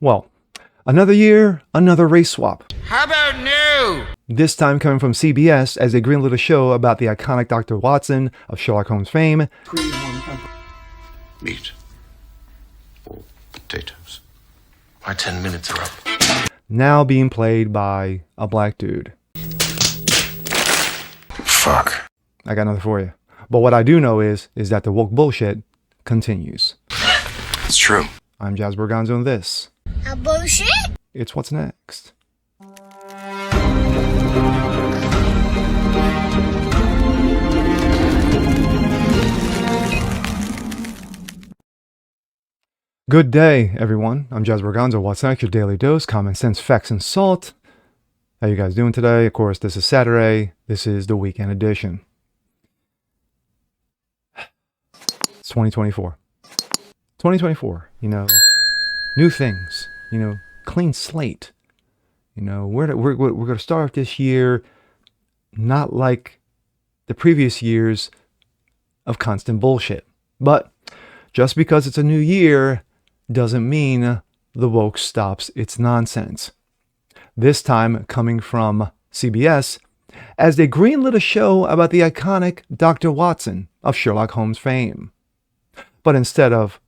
Well, another year, another race swap. How about new? This time coming from CBS as they greenlit a show about the iconic Dr. Watson of Sherlock Holmes fame. Meat. Or potatoes. My 10 minutes are up. Now being played by a black dude. Fuck. I got nothing for you. But what I do know is that the woke bullshit continues. It's true. I'm Jazz Berganzo and this. A bullshit? It's What's Next. Good day, everyone. I'm Jazz Berganzo. What's Next? Your daily dose, common sense, facts, and salt. How you guys doing today? Of course, this is Saturday. This is the weekend edition. It's 2024. 2024, new things, clean slate. We're going to start this year not like the previous years of constant bullshit. But just because it's a new year doesn't mean the woke stops its nonsense. This time coming from CBS, as they greenlit a show about the iconic Dr. Watson of Sherlock Holmes fame. But instead of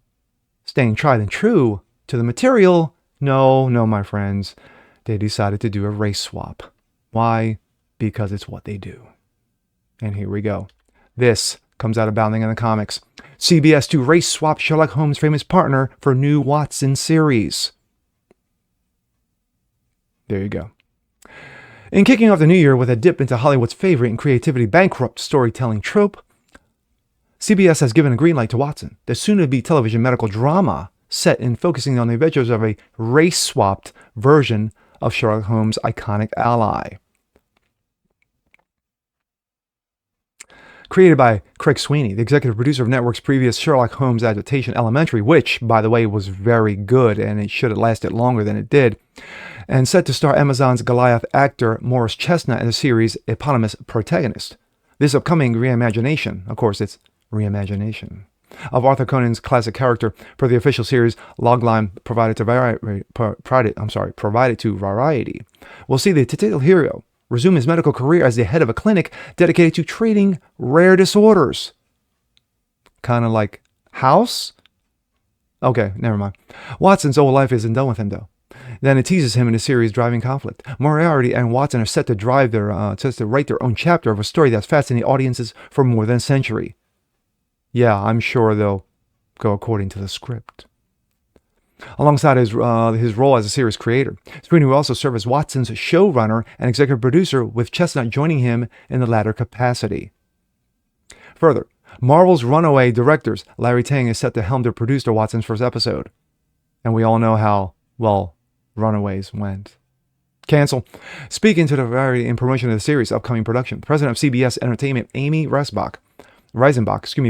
staying tried and true to the material, no, my friends, they decided to do a race swap. Why? Because it's what they do. And here we go. This comes out of Bounding in the Comics. CBS to race swap Sherlock Holmes' famous partner for new Watson series. There you go. In kicking off the new year with a dip into Hollywood's favorite in creativity bankrupt storytelling trope, CBS has given a green light to Watson, the soon-to-be television medical drama set in focusing on the adventures of a race-swapped version of Sherlock Holmes' iconic ally. Created by Craig Sweeney, the executive producer of network's previous Sherlock Holmes adaptation Elementary, which, by the way, was very good and it should have lasted longer than it did, and set to star Amazon's Goliath actor Morris Chestnut as the series' eponymous protagonist. This upcoming reimagination, of course, it's reimagination, of Arthur Conan's classic character per the official series logline provided to Variety, will see the titular hero resume his medical career as the head of a clinic dedicated to treating rare disorders. Kind of like House? Okay, never mind. Watson's old life isn't done with him, though. Then it teases him in the series' driving conflict. Moriarty and Watson are set to write their own chapter of a story that's fascinated audiences for more than a century. Yeah, I'm sure they'll go according to the script. Alongside his role as a series creator, Sweeney will also serve as Watson's showrunner and executive producer, with Chestnut joining him in the latter capacity. Further, Marvel's runaway directors Larry Tang is set to helm to produce Watson's first episode. And we all know how, well, Runaways went. Cancel. Speaking to the Variety in promotion of the series' upcoming production, president of CBS Entertainment Amy Reisenbach,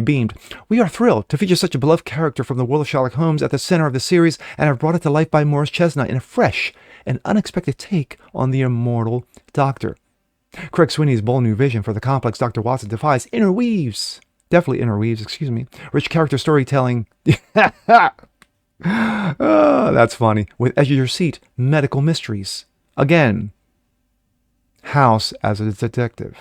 beamed, "We are thrilled to feature such a beloved character from the world of Sherlock Holmes at the center of the series and have brought it to life by Morris Chestnut in a fresh and unexpected take on the immortal Doctor." Craig Sweeney's bold new vision for the complex Dr. Watson interweaves rich character storytelling. That's funny. With edge-of-your-seat medical mysteries. Again, House as a detective.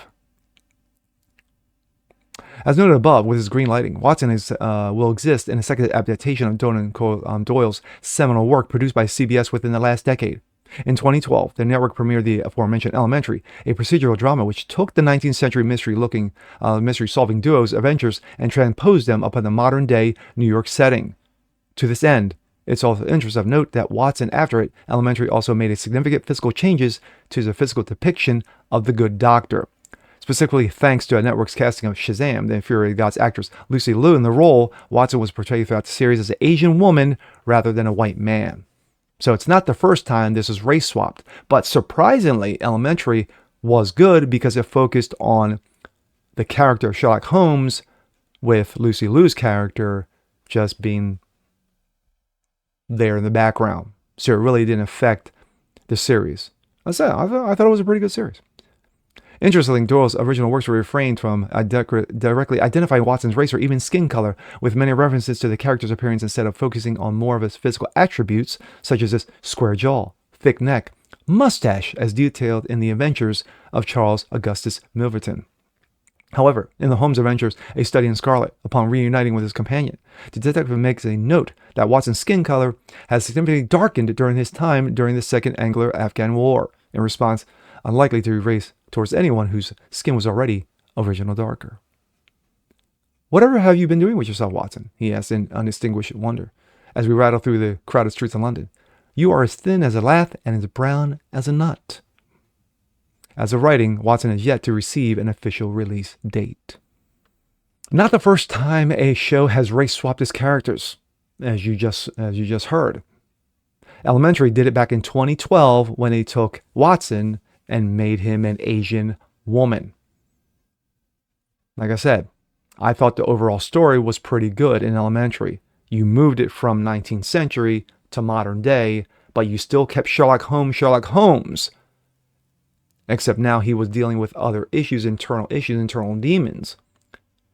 As noted above, with his green lighting, Watson will exist in a second adaptation of Doyle's seminal work produced by CBS within the last decade. In 2012, the network premiered the aforementioned Elementary, a procedural drama which took the 19th century mystery-solving duo's adventures and transposed them upon the modern-day New York setting. To this end, it's also interest of note that Watson, after it, Elementary also made significant physical changes to the physical depiction of the Good Doctor. Specifically, thanks to a network's casting of Shazam, the Infuriated Gods actress Lucy Liu in the role, Watson was portrayed throughout the series as an Asian woman rather than a white man. So it's not the first time this is race swapped, but surprisingly, Elementary was good because it focused on the character of Sherlock Holmes, with Lucy Liu's character just being there in the background. So it really didn't affect the series. I thought it was a pretty good series. Interestingly, Doyle's original works were refrained from directly identifying Watson's race or even skin color, with many references to the character's appearance instead of focusing on more of his physical attributes, such as his square jaw, thick neck, mustache, as detailed in the adventures of Charles Augustus Milverton. However, in the Holmes Adventures, A Study in Scarlet, upon reuniting with his companion, the detective makes a note that Watson's skin color has significantly darkened during his time during the Second Anglo-Afghan War, in response unlikely to race towards anyone whose skin was already original darker. "Whatever have you been doing with yourself, Watson?" he asked in undistinguished wonder, as we rattle through the crowded streets of London. "You are as thin as a lath and as brown as a nut." As of writing, Watson has yet to receive an official release date. Not the first time a show has race swapped its characters, as you just heard. Elementary did it back in 2012 when they took Watson and made him an Asian woman. Like I said, I thought the overall story was pretty good in Elementary. You moved it from 19th century to modern day, but you still kept Sherlock Holmes. Except now he was dealing with other internal demons.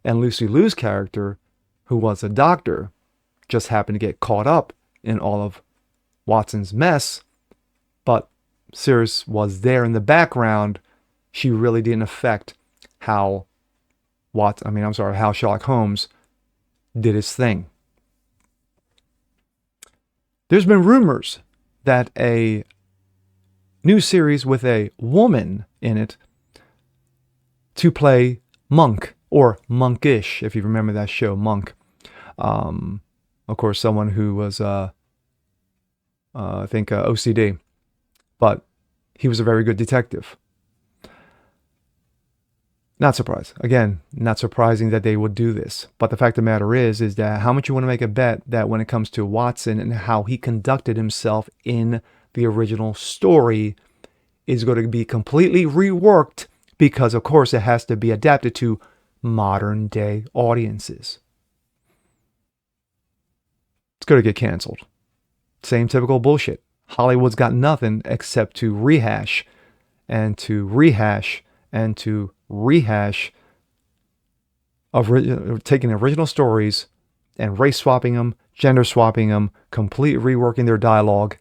And Lucy Liu's character, who was a doctor, just happened to get caught up in all of Watson's mess, but Sirius was there in the background. She really didn't affect how Sherlock Holmes did his thing. There's been rumors that a new series with a woman in it to play Monk, or Monkish, if you remember that show, Monk. Of course, someone who was, OCD, but he was a very good detective. Not surprised. Again, not surprising that they would do this. But the fact of the matter is that how much you want to make a bet that when it comes to Watson and how he conducted himself in the original story is going to be completely reworked, because of course it has to be adapted to modern day audiences. It's going to get canceled. Same typical bullshit. Hollywood's got nothing except to rehash and to rehash and to rehash of taking original stories and race swapping them, gender swapping them, completely reworking their dialogue,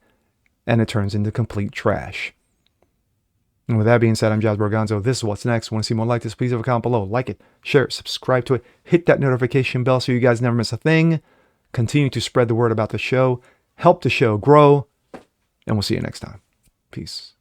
and it turns into complete trash. And with that being said, I'm Jazz Borgonzo. This is What's Next. Want to see more like this? Please leave a comment below. Like it, share it, subscribe to it, hit that notification bell so you guys never miss a thing. Continue to spread the word about the show, help the show grow, and we'll see you next time. Peace.